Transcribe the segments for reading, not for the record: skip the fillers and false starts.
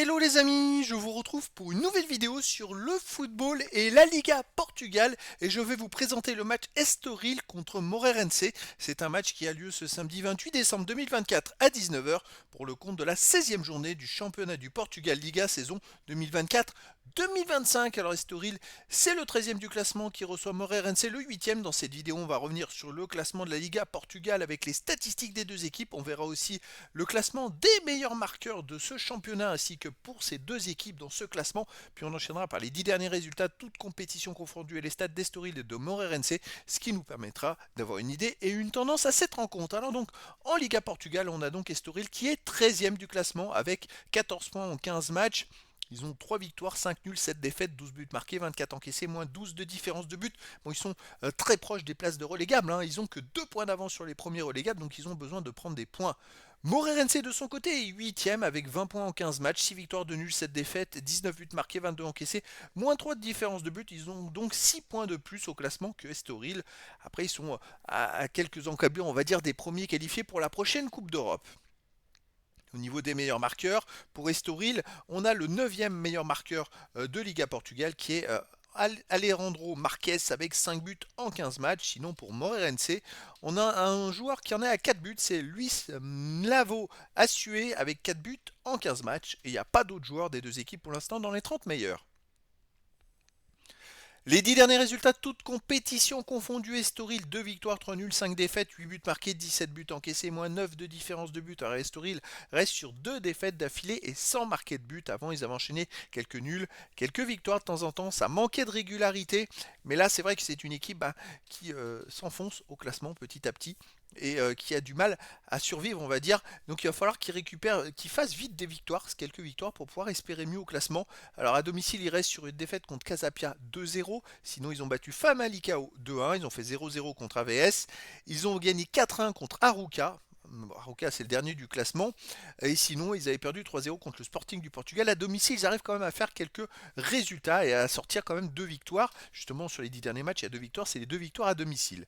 Hello les amis, je vous retrouve pour une nouvelle vidéo sur le football et la Liga Portugal et je vais vous présenter le match Estoril contre Moreirense. C'est un match qui a lieu ce samedi 28 décembre 2024 à 19h pour le compte de la 16e journée du championnat du Portugal Liga saison 2024-2025. Alors Estoril, c'est le 13e du classement qui reçoit Moreirense le 8e. Dans cette vidéo, on va revenir sur le classement de la Liga Portugal avec les statistiques des deux équipes. On verra aussi le classement des meilleurs marqueurs de ce championnat ainsi que pour ces deux équipes dans ce classement. Puis on enchaînera par les 10 derniers résultats, toutes compétitions confondues et les stats d'Estoril et de Moreirense, ce qui nous permettra d'avoir une idée et une tendance à cette rencontre. Alors donc, en Liga Portugal, on a donc Estoril qui est 13e du classement avec 14 points en 15 matchs. Ils ont 3 victoires, 5 nuls, 7 défaites, 12 buts marqués, 24 encaissés, moins 12 de différence de but. Bon, ils sont très proches des places de relégables, hein. Ils ont que 2 points d'avance sur les premiers relégables, donc ils ont besoin de prendre des points. Moreirense de son côté est 8ème avec 20 points en 15 matchs, 6 victoires de nuls, 7 défaites, 19 buts marqués, 22 encaissés, moins 3 de différence de but. Ils ont donc 6 points de plus au classement que Estoril. Après, ils sont à quelques encablures, on va dire, des premiers qualifiés pour la prochaine Coupe d'Europe. Au niveau des meilleurs marqueurs, pour Estoril, on a le 9e meilleur marqueur de Liga Portugal qui est Alejandro Marques avec 5 buts en 15 matchs. Sinon pour Moreirense, on a un joueur qui en est à 4 buts, c'est Luis Mlavo Assué avec 4 buts en 15 matchs. Et il n'y a pas d'autres joueurs des deux équipes pour l'instant dans les 30 meilleurs. Les 10 derniers résultats, toutes compétitions confondues, Estoril 2 victoires, 3 nuls, 5 défaites, 8 buts marqués, 17 buts encaissés, moins 9 de différence de but. Alors Estoril reste sur 2 défaites d'affilée et sans marquer de but. Avant, ils avaient enchaîné quelques nuls, quelques victoires de temps en temps. Ça manquait de régularité, mais là, c'est vrai que c'est une équipe qui s'enfonce au classement petit à petit et qui a du mal à survivre, on va dire. Donc il va falloir qu'il récupère, qu'il fasse vite des victoires, quelques victoires pour pouvoir espérer mieux au classement. Alors à domicile, il reste sur une défaite contre Casapia 2-0. Sinon, ils ont battu Famalicão 2-1. Ils ont fait 0-0 contre AVS. Ils ont gagné 4-1 contre Arouca. Arouca, c'est le dernier du classement. Et sinon, ils avaient perdu 3-0 contre le Sporting du Portugal. À domicile, ils arrivent quand même à faire quelques résultats et à sortir quand même 2 victoires. Justement, sur les 10 derniers matchs, il y a 2 victoires. C'est les 2 victoires à domicile.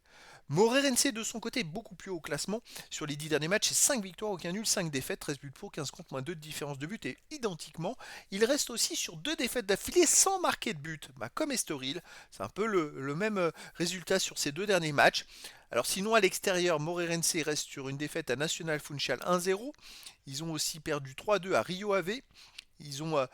Moreirense, de son côté, est beaucoup plus haut au classement. Sur les 10 derniers matchs, c'est 5 victoires, aucun nul, 5 défaites, 13 buts pour, 15 contre, moins 2 de différence de but. Et identiquement, il reste aussi sur 2 défaites d'affilée sans marquer de but. Comme Estoril, c'est un peu le même résultat sur ces 2 derniers matchs. Alors sinon à l'extérieur, Moreirense reste sur une défaite à Nacional Funchal 1-0. Ils ont aussi perdu 3-2 à Rio Ave. Ils ont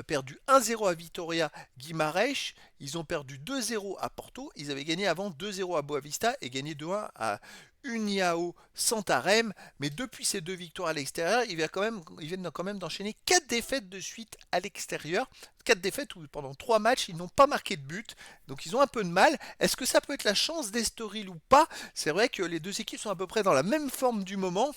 perdu 1-0 à Vitória Guimarães. Ils ont perdu 2-0 à Porto. Ils avaient gagné avant 2-0 à Boavista et gagné 2-1 à União Santarém. Mais depuis ces 2 victoires à l'extérieur, ils viennent quand même d'enchaîner 4 défaites de suite à l'extérieur. 4 défaites où pendant 3 matchs, ils n'ont pas marqué de but. Donc ils ont un peu de mal. Est-ce que ça peut être la chance d'Estoril ou pas? C'est vrai que les deux équipes sont à peu près dans la même forme du moment.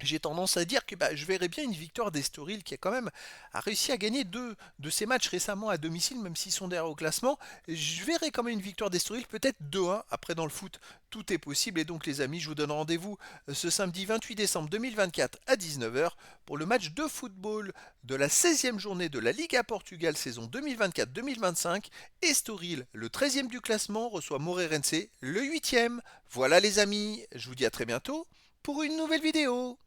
J'ai tendance à dire que je verrais bien une victoire d'Estoril qui a réussi à gagner 2 de ses matchs récemment à domicile, même s'ils sont derrière au classement. Je verrais quand même une victoire d'Estoril, peut-être 2-1. Après, dans le foot, tout est possible. Et donc, les amis, je vous donne rendez-vous ce samedi 28 décembre 2024 à 19h pour le match de football de la 16e journée de la Liga Portugal saison 2024-2025. Estoril, le 13e du classement, reçoit Moreirense, le 8e. Voilà les amis, je vous dis à très bientôt pour une nouvelle vidéo.